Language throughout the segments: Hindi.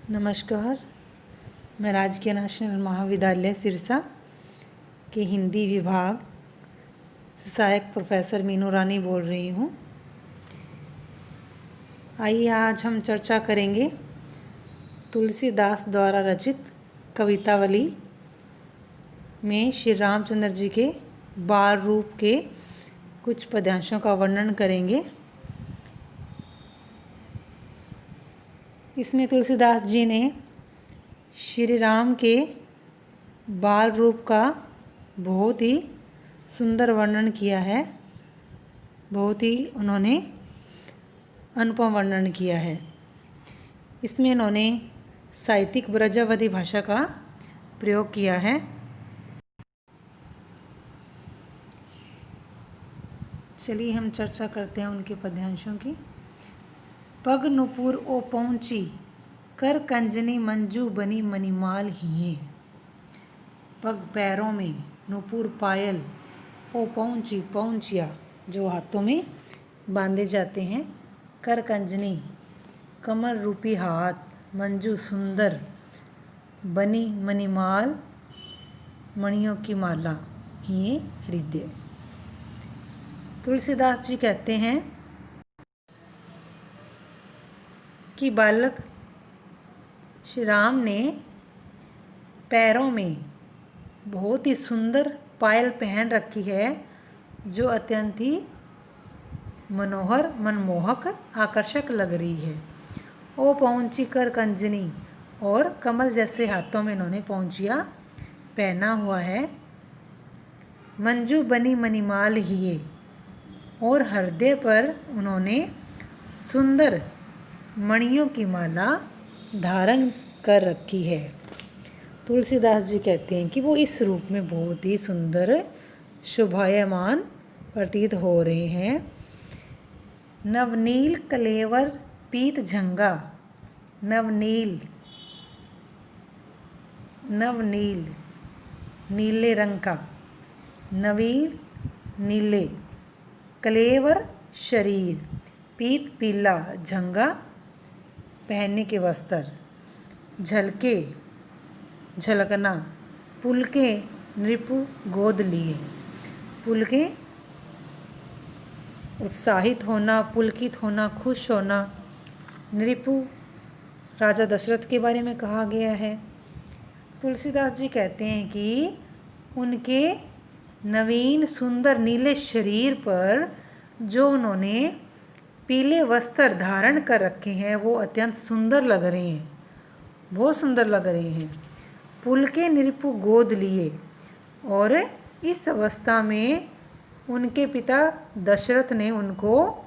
नमस्कार। मैं राजकीय नेशनल महाविद्यालय सिरसा के हिंदी विभाग सहायक प्रोफेसर मीनू रानी बोल रही हूँ। आइए आज हम चर्चा करेंगे तुलसीदास द्वारा रचित कवितावली में श्री रामचंद्र जी के बाल रूप के कुछ पद्यांशों का वर्णन करेंगे। इसमें तुलसीदास जी ने श्री राम के बाल रूप का बहुत ही सुंदर वर्णन किया है। बहुत ही उन्होंने अनुपम वर्णन किया है। इसमें इन्होंने साहित्यिक ब्रजावली भाषा का प्रयोग किया है। चलिए हम चर्चा करते हैं उनके पद्यांशों की। पग नुपुर ओ पहुँची कर कंजनी मंजू बनी मणिमाल हिये। पग पैरों में, नुपुर पायल, ओ पहुँची पहुँचिया जो हाथों में बांधे जाते हैं, कर कंजनी कमल रूपी हाथ, मंजू सुंदर, बनी मणिमाल मणियों की माला, हिये हृदय। तुलसीदास जी कहते हैं कि बालक श्री राम ने पैरों में बहुत ही सुंदर पायल पहन रखी है जो अत्यंत ही मनोहर, मनमोहक, आकर्षक लग रही है। ओ पहुँची कर कंजनी, और कमल जैसे हाथों में इन्होंने पहुँचिया पहना हुआ है। मंजू बनी मणिमाल हिये, और हृदय पर उन्होंने सुंदर मणियों की माला धारण कर रखी है। तुलसीदास जी कहते हैं कि वो इस रूप में बहुत ही सुंदर, शोभायमान प्रतीत हो रहे हैं। नवनील कलेवर पीत झंगा, नवनील नवनील नीले रंग का, नवील नीले, कलेवर शरीर, पीत पीला, झंगा पहनने के वस्त्र, झलके झलकना, पुलके नृपु गोद लिए। पुलके उत्साहित होना, पुलकित होना, खुश होना। नृपु राजा दशरथ के बारे में कहा गया है। तुलसीदास जी कहते हैं कि उनके नवीन सुंदर नीले शरीर पर जो उन्होंने पीले वस्त्र धारण कर रखे हैं वो अत्यंत सुंदर लग रहे हैं, बहुत सुंदर लग रहे हैं। पुलके नृपु गोद लिए, और इस अवस्था में उनके पिता दशरथ ने उनको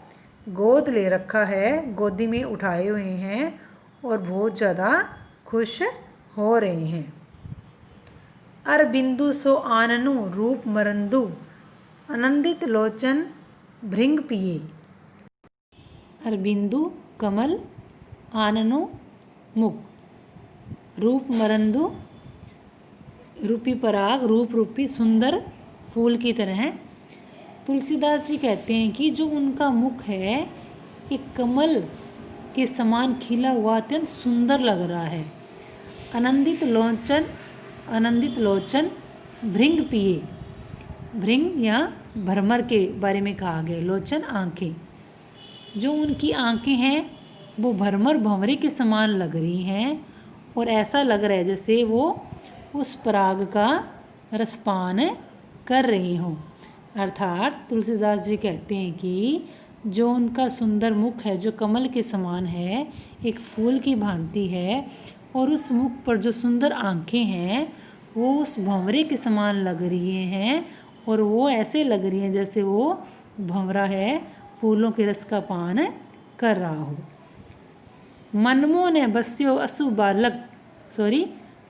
गोद ले रखा है, गोदी में उठाए हुए हैं और बहुत ज़्यादा खुश हो रहे हैं। अरबिंदु सो आननु रूप मरंदु, आनंदित लोचन भृंग पिए। अरबिंदु कमल, आननु मुख, रूप मरंदु रूपी पराग, रूप रूपी सुंदर फूल की तरह है। तुलसीदास जी कहते हैं कि जो उनका मुख है एक कमल के समान खिला हुआ अत्यंत सुंदर लग रहा है। आनंदित लोचन भृंग पिए। भृंग या भ्रमर के बारे में कहा गया। लोचन आँखें, जो उनकी आँखें हैं वो भ्रमर भंवरे के समान लग रही हैं, और ऐसा लग रहा है जैसे वो उस पराग का रसपान कर रहे हों। अर्थात तुलसीदास जी कहते हैं कि जो उनका सुंदर मुख है जो कमल के समान है, एक फूल की भांति है, और उस मुख पर जो सुंदर आँखें हैं वो उस भंवरे के समान लग रही हैं, और वो ऐसे लग रही हैं जैसे वो भंवरा है फूलों के रस का पान कर रहा हो। मनमो ने बस्यो असु बालक,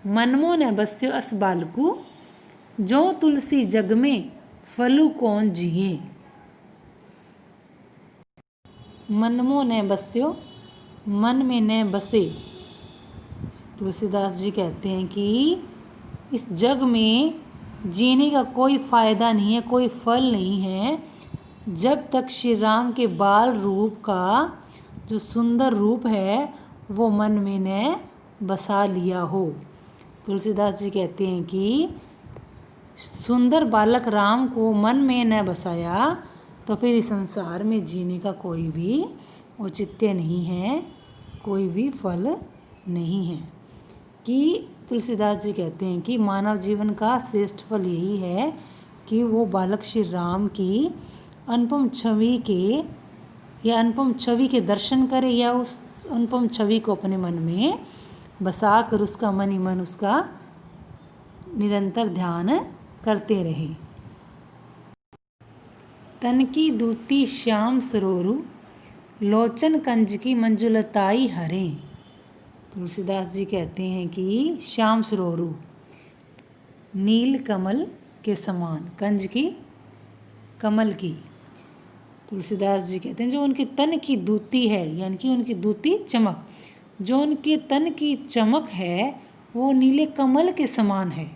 मनमो ने बस्यो अस बालकू, जो तुलसी जग में फलू कौन जिए। मनमो ने बस्यो, मन में न बसे। तुलसीदास जी कहते हैं कि इस जग में जीने का कोई फ़ायदा नहीं है, कोई फल नहीं है, जब तक श्री राम के बाल रूप का जो सुंदर रूप है वो मन में न बसा लिया हो। तुलसीदास जी कहते हैं कि सुंदर बालक राम को मन में न बसाया तो फिर इस संसार में जीने का कोई भी औचित्य नहीं है, कोई भी फल नहीं है। कि तुलसीदास जी कहते हैं कि मानव जीवन का श्रेष्ठ फल यही है कि वो बालक श्री राम की अनुपम छवि के दर्शन करे या उस अनुपम छवि को अपने मन में बसा कर उसका मन ही मन उसका निरंतर ध्यान करते रहे। तन की दूती श्याम सरोरु लोचन कंज की मंजुलताई हरे। तुलसीदास जी कहते हैं कि श्याम सरोरु नील कमल के समान, कंज की कमल की। तुलसीदास जी कहते हैं जो उनके तन की दूती है, यानी कि उनकी दूती चमक, जो उनके तन की चमक है वो नीले कमल के समान है।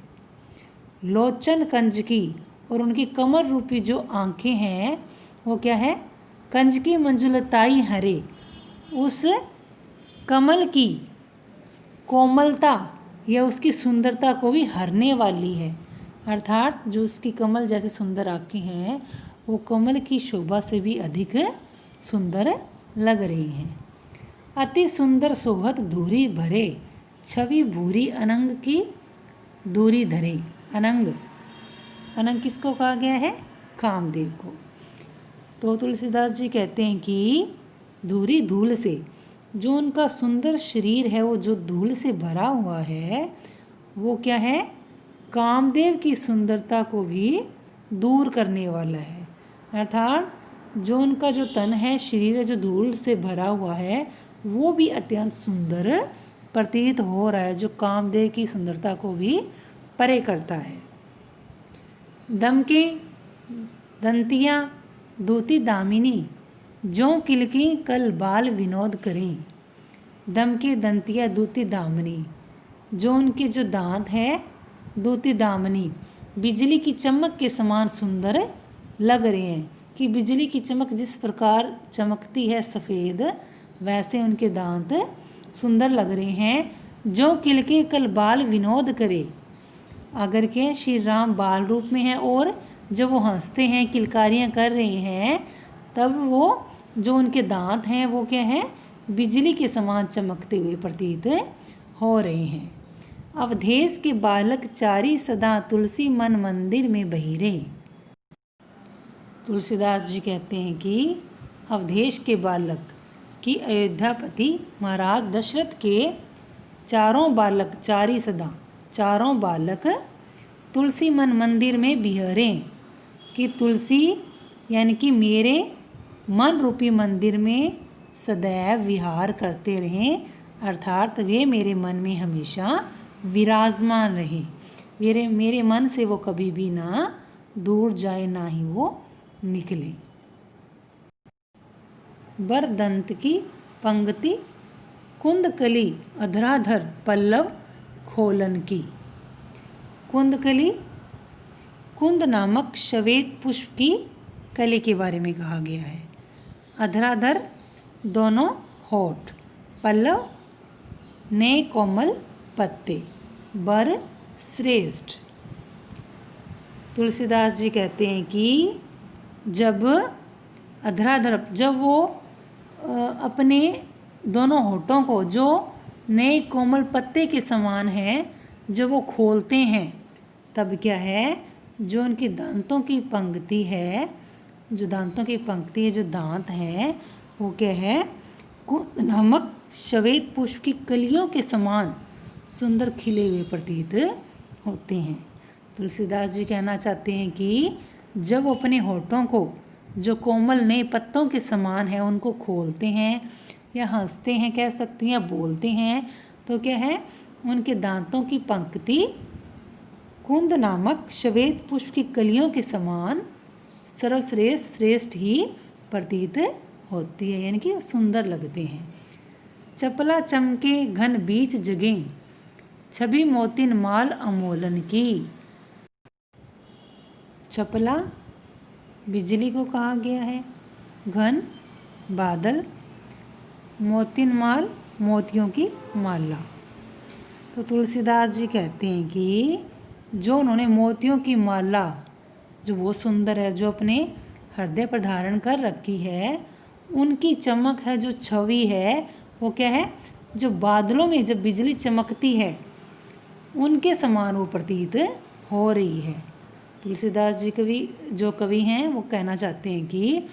लोचन कंज की, और उनकी कमल रूपी जो आंखें हैं वो क्या है, कंज की मंजुलताई हरे, उस कमल की कोमलता या उसकी सुंदरता को भी हरने वाली है। अर्थात जो उसकी कमल जैसे सुंदर आंखें हैं वो कमल की शोभा से भी अधिक सुंदर लग रही हैं। अति सुंदर सोहत धूरी भरे छवि भूरी अनंग की दूरी धरे। अनंग, अनंग किसको कहा गया है, कामदेव को। तो तुलसीदास जी कहते हैं कि धूरी धूल से, जो उनका सुंदर शरीर है वो जो धूल से भरा हुआ है वो क्या है, कामदेव की सुंदरता को भी दूर करने वाला है। अर्थात जो उनका जो तन है, शरीर है, जो धूल से भरा हुआ है वो भी अत्यंत सुंदर प्रतीत हो रहा है, जो कामदेव की सुंदरता को भी परे करता है। दम के दंतियाँ दूती दामिनी जो किलकी कल बाल विनोद करें। दम के दंतिया दूती दामनी, जो उनके जो दांत है दूती दामनी बिजली की चमक के समान सुंदर लग रहे हैं। कि बिजली की चमक जिस प्रकार चमकती है सफ़ेद, वैसे उनके दांत सुंदर लग रहे हैं। जो किलके कल बाल विनोद करे, अगर के श्री राम बाल रूप में हैं और जब वो हंसते हैं, किलकारियाँ कर रहे हैं, तब वो जो उनके दांत हैं वो क्या हैं, बिजली के समान चमकते हुए प्रतीत हो रहे हैं। अवधेश के बालक चारी सदा तुलसी मन मंदिर में बहिरे। तुलसीदास जी कहते हैं कि अवधेश के बालक कि अयोध्यापति महाराज दशरथ के चारों बालक, चारी सदा चारों बालक तुलसी मन मंदिर में बिहरें। कि तुलसी यानी कि मेरे मन रूपी मंदिर में सदैव विहार करते रहें, अर्थात वे मेरे मन में हमेशा विराजमान रहें। मेरे मन से वो कभी भी ना दूर जाए, ना ही वो निकले। बरदंत की पंक्ति कुंदकली अधराधर पल्लव खोलन की। कुंदकली, कुंद नामक श्वेत पुष्प की कली के बारे में कहा गया है। अधराधर दोनों होठ, पल्लव ने कोमल पत्ते, बर श्रेष्ठ। तुलसीदास जी कहते हैं कि जब अधराधर, जब वो अपने दोनों होठों को जो नए कोमल पत्ते के समान है, जब वो खोलते हैं, तब क्या है, जो उनकी दांतों की पंक्ति है, जो दांतों की पंक्ति है, जो दांत हैं, वो क्या है, कुंद नामक श्वेत पुष्प की कलियों के समान सुंदर खिले हुए प्रतीत होते हैं। तुलसीदास जी कहना चाहते हैं कि जब वो अपने होठों को जो कोमल नए पत्तों के समान है उनको खोलते हैं या हंसते हैं, कह सकते हैं, या बोलते हैं, तो क्या है, उनके दांतों की पंक्ति कुंद नामक श्वेत पुष्प की कलियों के समान सर्वश्रेष्ठ श्रेष्ठ ही प्रतीत होती है, यानी कि सुंदर लगते हैं। चपला चमके घन बीच जगें छवि मोतिन माल अमोलन की। चपला बिजली को कहा गया है, घन बादल, मोतिन माल मोतियों की माला। तो तुलसीदास जी कहते हैं कि जो उन्होंने मोतियों की माला जो बहुत सुंदर है, जो अपने हृदय पर धारण कर रखी है, उनकी चमक है, जो छवि है वो क्या है, जो बादलों में जब बिजली चमकती है उनके समान वो प्रतीत हो रही है। तुलसीदास जी कवि हैं वो कहना चाहते हैं कि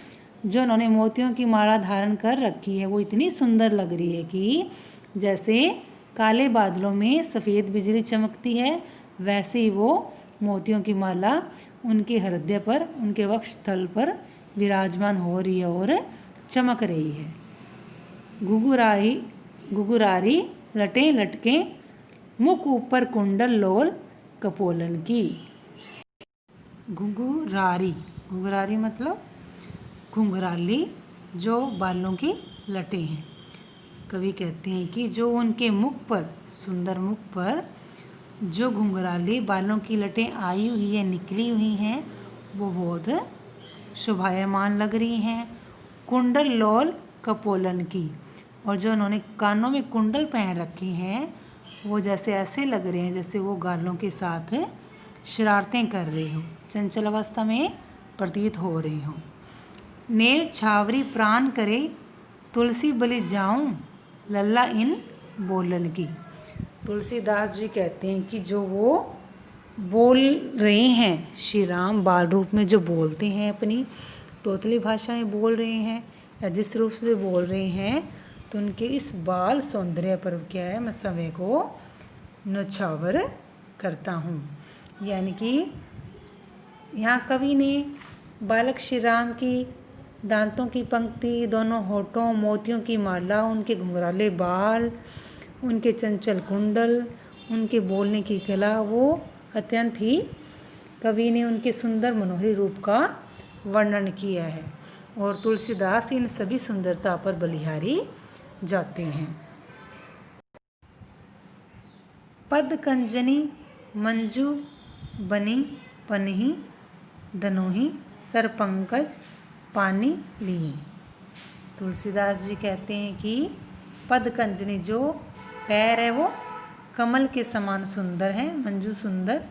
जो उन्होंने मोतियों की माला धारण कर रखी है वो इतनी सुंदर लग रही है कि जैसे काले बादलों में सफ़ेद बिजली चमकती है, वैसे ही वो मोतियों की माला उनके हृदय पर, उनके वक्षस्थल पर विराजमान हो रही है और चमक रही है। घुघुरारी लटें लटके, मुख ऊपर कुंडल लोल कपोलन की। घुंघरारी मतलब घुंघराली जो बालों की लटें हैं। कवि कहते हैं कि जो उनके मुख पर, सुंदर मुख पर जो घुंघराली बालों की लटें आई हुई है, निकली हुई हैं, वो बहुत शोभायमान लग रही हैं। कुंडल लोल कपोलन की, और जो उन्होंने कानों में कुंडल पहन रखे हैं वो जैसे ऐसे लग रहे हैं जैसे वो गालों के साथ शरारतें कर रहे हो, चंचल अवस्था में प्रतीत हो रहे हों। नेव छावरी प्राण करे, तुलसी बलि जाऊं, लल्ला इन बोलन की। तुलसीदास जी कहते हैं कि जो वो बोल रहे हैं, श्री राम बाल रूप में जो बोलते हैं, अपनी तोतली भाषा में बोल रहे हैं या जिस रूप से बोल रहे हैं, तो उनके इस बाल सौंदर्य पर क्या है, मैं समय को न्यौछावर करता हूँ। यानी कि यहाँ कवि ने बालक श्री राम की दांतों की पंक्ति, दोनों होठों, मोतियों की माला, उनके घुंघराले बाल, उनके चंचल कुंडल, उनके बोलने की कला, वो अत्यंत ही कवि ने उनके सुंदर मनोहरी रूप का वर्णन किया है। और तुलसीदास इन सभी सुंदरता पर बलिहारी जाते हैं। पद कंजनी मंजू बनी पनही, धनोही सरपंकज पानी लिए। तुलसीदास जी कहते हैं कि पद कंजनी जो पैर है वो कमल के समान सुंदर है, मंजू सुंदर,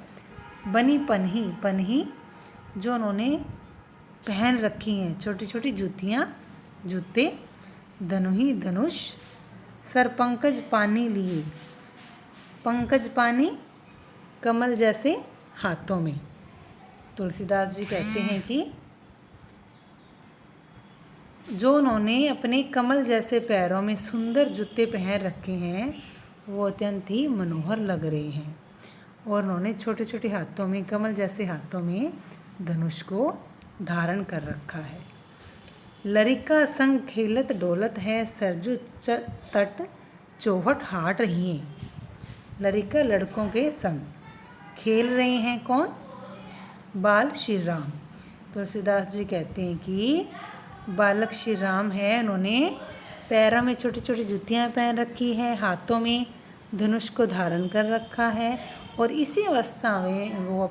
बनी पनही, पनही जो उन्होंने पहन रखी हैं छोटी छोटी जूतियाँ, जूते, धनुही धनुष, सरपंकज पानी लिए, पंकज पानी कमल जैसे हाथों में। तुलसीदास जी कहते हैं कि जो उन्होंने अपने कमल जैसे पैरों में सुंदर जूते पहन रखे हैं वो अत्यंत ही मनोहर लग रहे हैं, और उन्होंने छोटे छोटे हाथों में, कमल जैसे हाथों में धनुष को धारण कर रखा है। लरिका संग खेलत डोलत है, सरजू तट चौहट हाट रही हैं। लरिका लड़कों के संग खेल रहे हैं, कौन, बाल श्री राम। तुलसीदास जी कहते हैं कि बालक श्री राम है, उन्होंने पैरों में छोटी छोटी जूतियाँ पहन रखी है, हाथों में धनुष को धारण कर रखा है, और इसी अवस्था में वो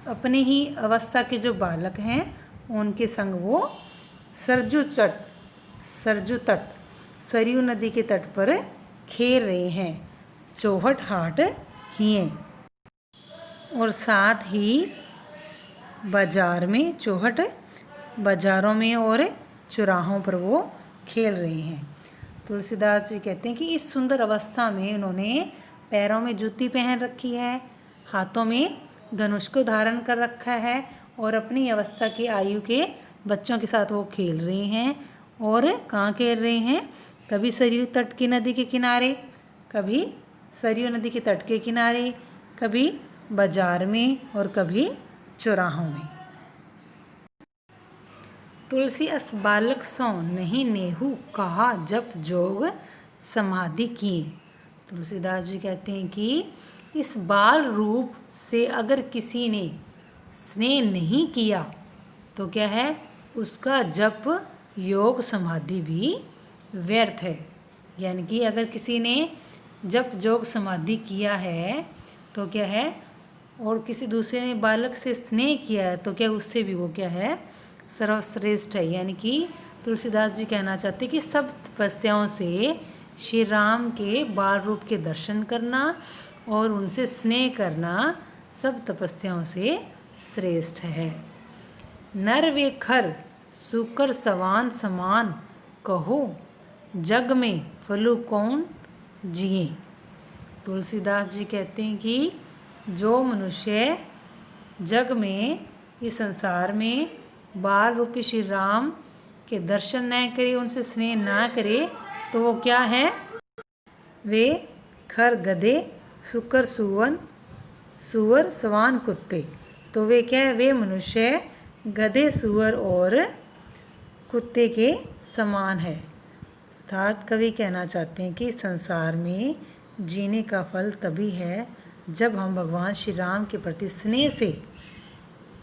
अपने ही अवस्था के जो बालक हैं उनके संग वो सरजू तट, सरयू नदी के तट पर खेल रहे हैं, चौहट हाट हिए, और साथ ही बाजार में, चौहट बाजारों में और चौराहों पर वो खेल रहे हैं। तुलसीदास जी कहते हैं कि इस सुंदर अवस्था में उन्होंने पैरों में जूती पहन रखी है, हाथों में धनुष को धारण कर रखा है, और अपनी अवस्था की आयु के बच्चों के साथ वो खेल रहे हैं। और कहाँ खेल रहे हैं, कभी सरयू तट की नदी के किनारे, कभी सरयू नदी के तट के किनारे, कभी बाजार में और कभी चौराहों में। तुलसी अस बालक सो नहीं नेहू, कहा जप जोग समाधि किए। तुलसीदास जी कहते हैं कि इस बाल रूप से अगर किसी ने स्नेह नहीं किया तो क्या है, उसका जप योग समाधि भी व्यर्थ है। यानी कि अगर किसी ने जप योग समाधि किया है तो क्या है, और किसी दूसरे ने बालक से स्नेह किया है तो क्या उससे भी वो क्या है, सर्वश्रेष्ठ है। यानी कि तुलसीदास जी कहना चाहते कि सब तपस्याओं से श्री राम के बाल रूप के दर्शन करना और उनसे स्नेह करना सब तपस्याओं से श्रेष्ठ है। नर वे खर सूकर सवान समान, कहो जग में फलू कौन जिए। तुलसीदास जी कहते हैं कि जो मनुष्य जग में, इस संसार में बाल रूपी श्री राम के दर्शन न करे, उनसे स्नेह ना करे, तो वो क्या है? वे खर गधे, सुकर सुअर सवान कुत्ते। तो वे क्या है? वे मनुष्य गधे, सुअर और कुत्ते के समान है। अर्थात कवि कहना चाहते हैं कि संसार में जीने का फल तभी है जब हम भगवान श्री राम के प्रति स्नेह से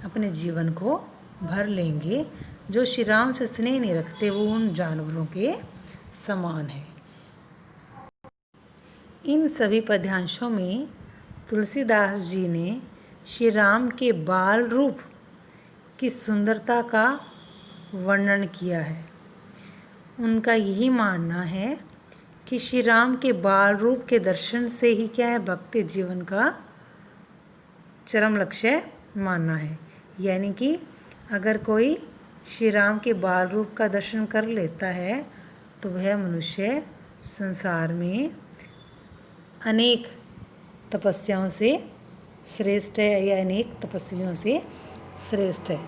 अपने जीवन को भर लेंगे। जो श्री राम से स्नेह नहीं रखते वो उन जानवरों के समान है। इन सभी पद्यांशों में तुलसीदास जी ने श्री राम के बाल रूप की सुंदरता का वर्णन किया है। उनका यही मानना है कि श्री राम के बाल रूप के दर्शन से ही क्या है? भक्ति जीवन का चरम लक्ष्य मानना है। यानी कि अगर कोई श्री राम के बाल रूप का दर्शन कर लेता है तो वह मनुष्य संसार में अनेक तपस्याओं से श्रेष्ठ है या अनेक तपस्वियों से श्रेष्ठ है।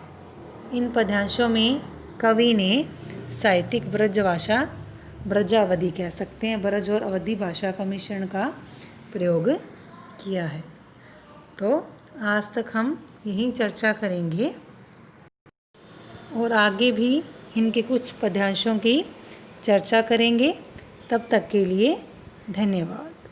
इन पद्यांशों में कवि ने साहित्यिक ब्रजावधि कह सकते हैं, ब्रज और अवधि भाषा का मिश्रण का प्रयोग किया है। तो आज तक हम यही चर्चा करेंगे और आगे भी इनके कुछ पद्यांशों की चर्चा करेंगे। तब तक के लिए धन्यवाद।